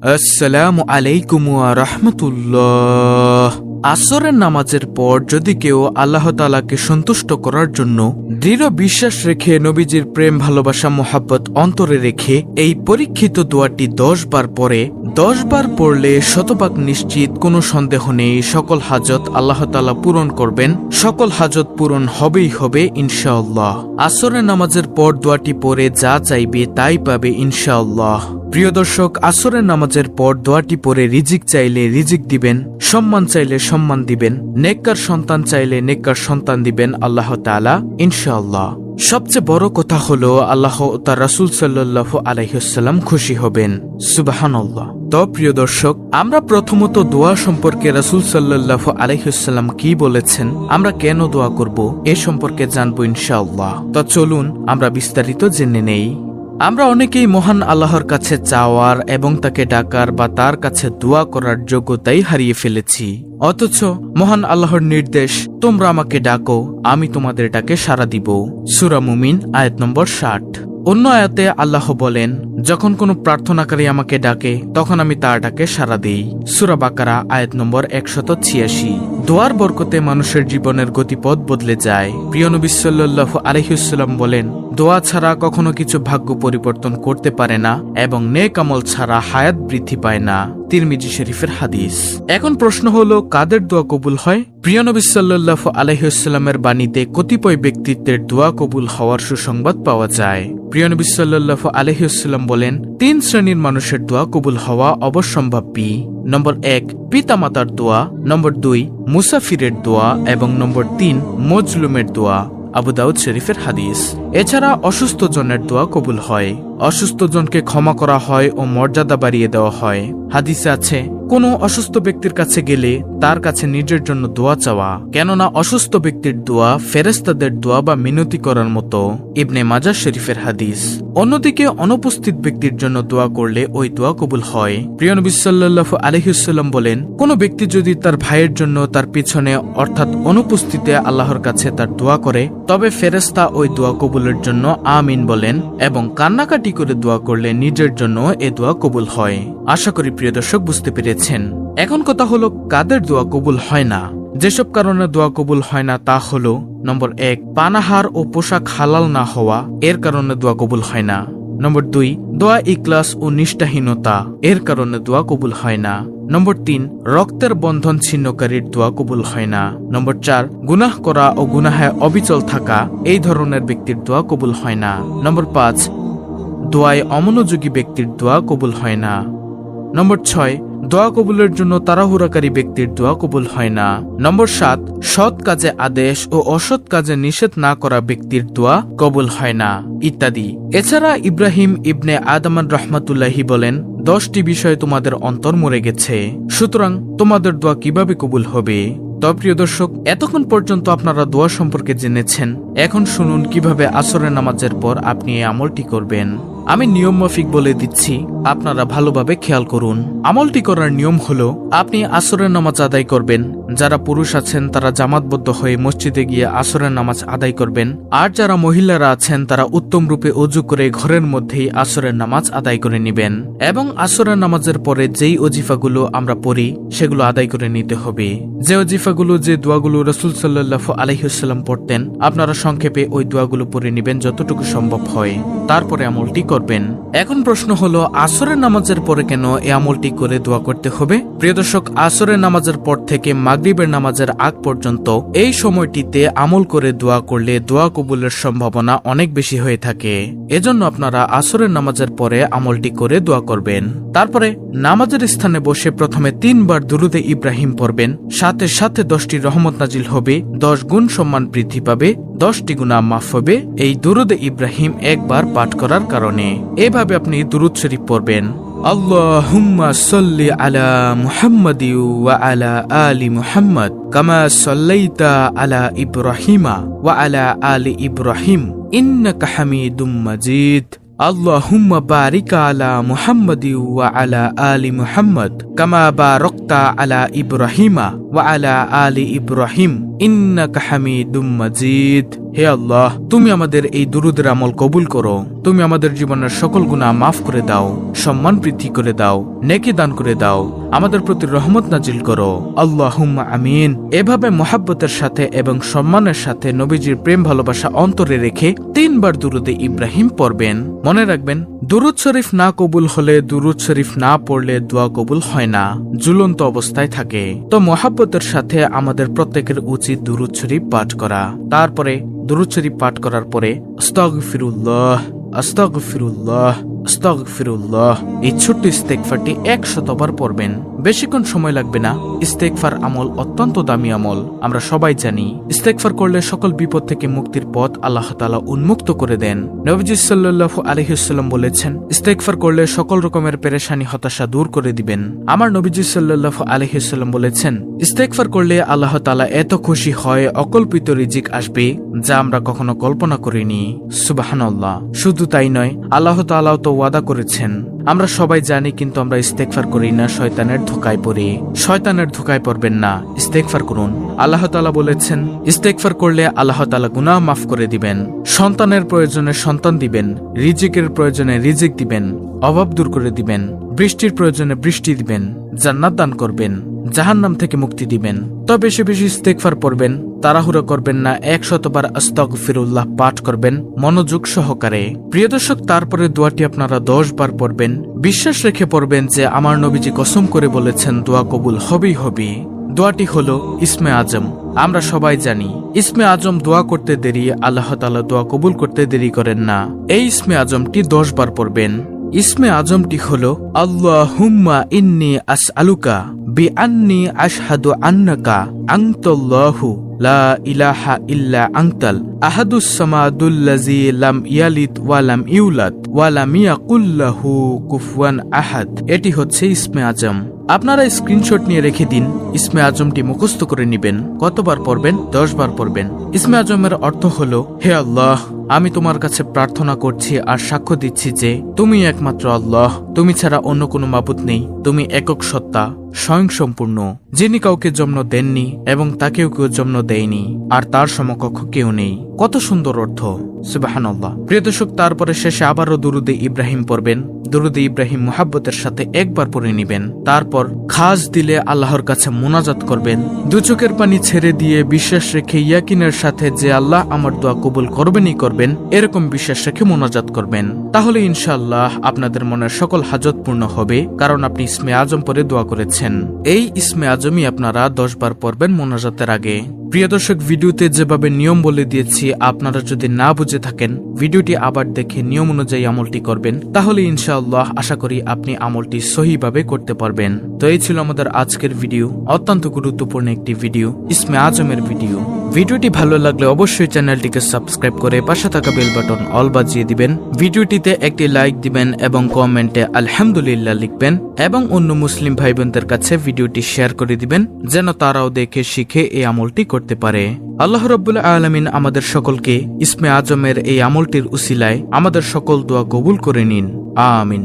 আসসালামু আলাইকুম ওয়া রাহমাতুল্লাহ। আসরের নামাজের পর যদি কেউ আল্লাহ তাআলাকে সন্তুষ্ট করার জন্য দৃঢ় বিশ্বাস রেখে নবীজির প্রেম ভালোবাসা মোহাব্বত অন্তরে রেখে এই পরীক্ষিত দোয়াটি 10 বার পরে 10 বার পড়লে শতভাগ নিশ্চিত কোনো সন্দেহ নেই সকল হাজত আল্লাহ তাআলা পূরণ করবেন, সকল হাজত পূরণ হবেই হবে ইনশাআল্লাহ। আসরের নামাজের পর দোয়াটি পড়ে যা চাইবে তাই পাবে ইনশাআল্লাহ। প্রিয় দর্শক, আসরের নামাজের পর দোয়াটি পড়ে রিজিক চাইলে রিজিক দিবেন, সম্মান চাইলে সম্মান দিবেন, নেককার সন্তান চাইলে নেককার সন্তান দিবেন আল্লাহ তাআলা ইনশাআল্লাহ। সবচেয়ে বড় কথা হলো আল্লাহ ও তার রাসূল সাল্লাল্লাহু আলাইহি ওয়াসাল্লাম খুশি হবেন। সুবহানাল্লাহ। তো প্রিয় দর্শক, আমরা প্রথমত দোয়া সম্পর্কে রাসূল সাল্লাল্লাহু আলাইহি ওয়াসাল্লাম কি বলেছেন, আমরা কেন দোয়া করব এ সম্পর্কে জানবো ইনশাআল্লাহ। তো চলুন আমরা বিস্তারিত জেনে নেই। আমরা অনেকেই মহান আল্লাহর কাছে চাওয়ার এবং তাকে ডাকার বা তার কাছে দোয়া করার যোগ্যতাই হারিয়ে ফেলেছি। অথচ মহান আল্লাহর নির্দেশ, তোমরা আমাকে ডাকো, আমি তোমাদের ডাকে সাড়া দিব। সূরা মুমিন আয়াত নম্বর 60। অন্য আয়াতে আল্লাহ বলেন, যখন কোনো প্রার্থনাকারী আমাকে ডাকে তখন আমি তার ডাকে সাড়া দেই। সূরা বাকারা আয়াত নম্বর 186। দোয়ার বরকতে মানুষের জীবনের গতিপথ বদলে যায়। প্রিয় নবী সাল্লাল্লাহু আলাইহি ওয়াসাল্লাম বলেন, দোয়া ছাড়া কখনো কিছু ভাগ্য পরিবর্তন করতে পারে না এবং নেক আমল ছাড়া হায়াত বৃদ্ধি পায় না। তিরমিজি শরীফের হাদিস। এখন প্রশ্ন হলো, কাদের দোয়া কবুল হয়? প্রিয় নবী সাল্লাল্লাহু আলাইহি ওয়াসাল্লামের বাণীতে কতিপয় ব্যক্তিত্বের দোয়া কবুল হওয়ার সুসংবাদ পাওয়া যায়। প্রিয় নবী সাল্লাল্লাহু আলাইহি ওয়াসাল্লাম বলেন, 3 শ্রেণীর মানুষের দোয়া কবুল হওয়া অবশ্যম্ভাবী। নম্বর 1, পিতামাতার দোয়া। নম্বর 2, মুসাফিরের দোয়া। এবং নম্বর 3, মজলুমের দোয়া। আবু দাউদ শরীফের হাদিস। এছাড়া অসুস্থ জনের দোয়া কবুল হয়, অসুস্থ জনকে ক্ষমা করা হয় ও মর্যাদা বাড়িয়ে দেওয়া হয়। হাদিসে আছে, কোনো অসুস্থ ব্যক্তির কাছে গেলে তার কাছে নিজের জন্য দোয়া চাওয়া, কেননা অসুস্থ ব্যক্তির দোয়া ফেরেশতাদের দোয়া বা মিনতি করার মতো। ইবনে মাজাহ শরীফের হাদিস। অন্যদিকে অনুপস্থিত ব্যক্তির জন্য দোয়া করলে ওই দোয়া কবুল হয়। প্রিয় নবী সাল্লাল্লাহু আলাইহি ওয়াসাল্লাম বলেন, কোনো ব্যক্তি যদি তার ভাইয়ের জন্য তার পিছনে অর্থাৎ অনুপস্থিতে আল্লাহর কাছে তার দোয়া করে, তবে ফেরেশতা ওই দোয়া কবুলের জন্য আমিন বলেন এবং কান্নাকাটি করে দোয়া করলে নিজের জন্য এ দোয়া কবুল হয়। আশা করি প্রিয় দর্শক বুঝতে পেরেছেন। এখন কথা হলো, কাদের দোয়া কবুল হয় না? যেসব কারণে দোয়া কবুল হয় না তা হলো, নম্বর 1, পানাহার ও পোশাক হালাল না হওয়া, এর কারণে দোয়া কবুল হয় না। নম্বর 2, দোয়া ইখলাস ও নিষ্ঠাহীনতা, এর কারণে দোয়া কবুল হয় না। নম্বর 3, রক্তের বন্ধন ছিন্নকারীর দোয়া কবুল হয় না। নম্বর 4, গুনাহ করা ও গুনাহে অবিচল থাকা, এই ধরনের ব্যক্তির দোয়া কবুল হয় না। নম্বর 5, দোয়ায় অমনোযোগী ব্যক্তির দোয়া কবুল হয় না। নম্বর 6, দোয়া কবুলের জন্য তাড়াহুড়াকারী ব্যক্তির দোয়া কবুল হয় না। নম্বর 7, সৎ কাজে আদেশ ও অসৎ কাজে নিষেধ না করা ব্যক্তির দোয়া কবুল হয় না, ইত্যাদি। এছাড়া ইব্রাহিম ইবনে আদমান রহমাতুল্লাহি বলেন, 10টি বিষয়ে তোমাদের অন্তর মরে গেছে, সুতরাং তোমাদের দোয়া কিভাবে কবুল হবে? তো প্রিয় দর্শক, এতক্ষণ পর্যন্ত আপনারা দোয়া সম্পর্কে জেনেছেন। এখন শুনুন কিভাবে আসরের নামাজের পর আপনি এই আমলটি করবেন। আমি নিয়ম মাফিক বলে দিচ্ছি, আপনারা ভালোভাবে খেয়াল করুন। আমলটি করার নিয়ম হলো, আপনি আসরের নামাজ আদায় করবেন। যারা পুরুষ আছেন তারা জামাতবদ্ধ হয়ে মসজিদে গিয়ে আসরের নামাজ আদায় করবেন, আর যারা মহিলারা আছেন তারা উত্তম রূপে ওযু করে ঘরের মধ্যেই আসরের নামাজ আদায় করে নেবেন এবং আসরের নামাজের পরে যেই ওজিফাগুলো আমরা পড়ি সেগুলো আদায় করে নিতে হবে। যে ওজিফাগুলো, যে দোয়াগুলো রাসূল সাল্লাল্লাহু আলাইহি ওয়াসাল্লাম পড়তেন, আপনারা সংক্ষেপে ওই দোয়াগুলো পড়ে নেবেন যতটুকু সম্ভব হয়, তারপরে আমলটি করবেন। এখন প্রশ্ন হলো, আসরের নামাজের পরে কেন এই আমলটি করে দোয়া করতে হবে? প্রিয় দর্শক, আসরের নামাজের পর থেকে মাগরিবের নামাজের আগ পর্যন্ত এই সময়টিতে আমল করে দোয়া করলে দোয়া কবুলের সম্ভাবনা অনেক বেশি হয়ে থাকে। এজন্য আপনারা আসরের নামাজের পরে আমলটি করে দোয়া করবেন। তারপরে নামাজের স্থানে বসে প্রথমে 3 বার দুরুদে ইব্রাহিম পড়বেন, সাথে সাথে 10টি রহমত নাজিল হবে, 10 গুণ সম্মান বৃদ্ধি পাবে, 10টি গুনাহ মাফ হবে এই দুরুদে ইব্রাহিম একবার পাঠ করার কারণে। এভাবে আপনি দুরুদ শরীফ পড়বেন। আল্লাহুম্মা সাল্লি আলা মুহাম্মাদি ওয়া আলা আলি মুহাম্মাদ কামা সাল্লাইতা আলা ইব্রাহিমা ওয়া আলা আলি ইব্রাহিম ইন্নাকা হামিদুম মাজিদ। আল্লাহুম্মা বারিক আলা মুহাম্মাদি ওয়া আলা আলি মুহাম্মাদ কামা বারাকতা আলা ইব্রাহিমা ওয়া আলা আলি ইব্রাহিম ইন্নাকা হামিদুম মাজিদ। হে আল্লাহ, তুমি আমাদের এই দুরুদের আমল কবুল করো। তুমি আমাদের জীবনের সকল গুনাহ মাফ করে দাও, সম্মান বৃদ্ধি করে দাও, নেকি দান করে দাও, আমাদের প্রতি রহমত নাজিল করো। আল্লাহুম্মা আমিন। এভাবে মোহাব্বতের সাথে এবং সম্মানের সাথে নবীজির প্রেম ভালোবাসা অন্তরে রেখে 3 বার দুরুদে ইব্রাহিম পড়বেন। মনে রাখবেন, দুরুদ শরীফ না কবুল হলে, দুরুদ শরীফ না পড়লে দোয়া কবুল হয় না, ঝুলন্ত অবস্থায় থাকে। তো মোহাব্বতের সাথে আমাদের প্রত্যেকের উচিত দুরুদ শরীফ পাঠ করা। তারপরে দুরুদ শরীফ পাঠ করার পরে আস্তাগফিরুল্লাহ, আস্তাগফিরুল্লাহ, আস্তাগফিরুল্লাহ এই ছোট্ট ইস্তেগফারটি 100 বার পড়বেন। বেশিক্ষণ সময় লাগবে না। ইস্তেগফার আমল অত্যন্ত দামি আমল, আমরা সবাই জানি। ইস্তেগফার করলে সকল বিপদ থেকে মুক্তির পথ আল্লাহ তাআলা উন্মুক্ত করে দেন। নবীজি সাল্লাল্লাহু আলাইহি ওয়াসাল্লাম বলেছেন, ইস্তেগফার করলে সকল রকমের পেরেশানি হতাশা দূর করে দিবেন। আমার নবীজি সাল্লাল্লাহু আলাইহি ওয়াসাল্লাম বলেছেন, ইস্তেগফার করলে আল্লাহ তাআলা এত খুশি হয়, অকল্পিত রিজিক আসবে যা আমরা কখনো কল্পনা করিনি। সুবহানাল্লাহ। শুধু তাই নয়, আল্লাহ তাআলাও তো ওয়াদা করেছেন। আমরা সবাই জানি, কিন্তু আমরা ইস্তেগফার করি না, শয়তানের ধোঁকায় পড়ি। শয়তানের ধোঁকায় পড়বেন না, ইস্তেগফার করুন। আল্লাহ তাআলা বলেছেন, ইস্তেগফার করলে আল্লাহ তাআলা গুনাহ মাফ করে দিবেন, সন্তানের প্রয়োজনে সন্তান দিবেন, রিজিকের প্রয়োজনে রিজিক দিবেন, অভাব দূর করে দিবেন, বৃষ্টির প্রয়োজনে বৃষ্টি দিবেন, জান্নাত দান করবেন, জাহান্নাম থেকে মুক্তি দিবেন। তো বেশি বেশি ইস্তেগফার পড়বেন, তাড়াহুড়ো করবেন না, 100 বার আস্তাগফিরুল্লাহ পাঠ করবেন মনোযোগ সহকারে। প্রিয় দর্শক, তারপরে দোয়াটি আপনারা 10 বার পড়বেন। বিশ্বাস রেখে পড়বেন যে আমার নবীজি কসম করে বলেছেন দোয়া কবুল হবেই হবে। দোয়াটি হলো ইসমে আজম। আমরা সবাই জানি, ইসমে আজম দোয়া করতে দেরি, আল্লাহ তাআলা দোয়া কবুল করতে দেরি করেন না। এই ইসমে আজমটি 10 বার পড়বেন। ইসমে আজমটি হলো আল্লাহুম্মা ইন্নী আসআলুকা বিআন্নী আশহাদু আন্নাকা আনতাল্লাহু লা ইলাহা ইল্লা আনতাল আহাদুস সামাদুল্লাযী লাম ইয়ালিদ ওয়া লাম ইউলাদ ওয়া লাম ইয়াকুল লাহু কুফুয়ান আহাদ। এটি হচ্ছে ইসমে আজম। আপনারা স্ক্রিনশট নিয়ে রেখে দিন। ইসমে আজমটি মুখস্থ করে নেবেন। কতবার পড়বেন? 10 বার পড়বেন। ইসমে আজমের অর্থ হলো, হে আল্লাহ, আমি তোমার কাছে প্রার্থনা করছি আর সাক্ষ্য দিচ্ছি যে তুমি একমাত্র আল্লাহ, তুমি ছাড়া অন্য কোনো মাবুদ নেই। তুমি একক সত্তা, স্বয়ংসম্পূর্ণ, যিনি কাউকে জন্ম দেননি এবং তাকেও কেউ জন্ম দেয়নি, আর তার সমকক্ষ কেউ নেই। কত সুন্দর অর্থ, সুবহানাল্লাহ। প্রিয় দর্শক, তারপরে শেষে আবারও দুরুদে ইব্রাহিম পড়বেন। দুরুদে ইব্রাহিম মুহাব্বতের সাথে 1 বার পড়ে নেবেন। তারপর খাস দিলে আল্লাহর কাছে মুনাজাত করবেন। 2 চোখের পানি ছেড়ে দিয়ে বিশ্বাস রেখে ইয়াকিনের সাথে যে আল্লাহ আমার দোয়া কবুল করবেনই করবেন, এরকম বিশ্বাস রেখে মুনাজাত করবেন। তাহলে ইনশাআল্লাহ আপনাদের মনের সকল হাজত পূর্ণ হবে, কারণ আপনি ইসমে আজম পড়ে দোয়া করেছেন। এই ইসমে আজমই আপনারা 10 বার পড়বেন মুনাজাতের আগে। প্রিয় দর্শক, ভিডিওতে যেভাবে নিয়ম বলে দিয়েছি, আপনারা যদি না বুঝে থাকেন, ভিডিওটি আবার দেখে নিয়ম অনুযায়ী আমলটি করবেন। তাহলে ইনশাআল্লাহ আশা করি আপনি আমলটি সহিভাবে করতে পারবেন। তো এই ছিল আমাদের আজকের ভিডিও, অত্যন্ত গুরুত্বপূর্ণ একটি ভিডিও, ইসমে আজমের ভিডিও। ভিডিওটি ভালো লাগলে অবশ্যই চ্যানেলটিকে সাবস্ক্রাইব করে পাশে থাকা বেল বাটন অল বাজিয়ে দিবেন। ভিডিওটিতে একটি লাইক দিবেন এবং কমেন্টে আলহামদুলিল্লাহ লিখবেন, এবং অন্য মুসলিম ভাই বোনদের কাছে ভিডিওটি শেয়ার করে দিবেন, যেন তারাও দেখে শিখে এই আমলটি করতে পারে। আল্লাহ রাব্বুল আলামিন আমাদের সকলকে ইসমে আজমের এই আমলটির উসিলায় আমাদের সকল দোয়া কবুল করে নিন। আমিন।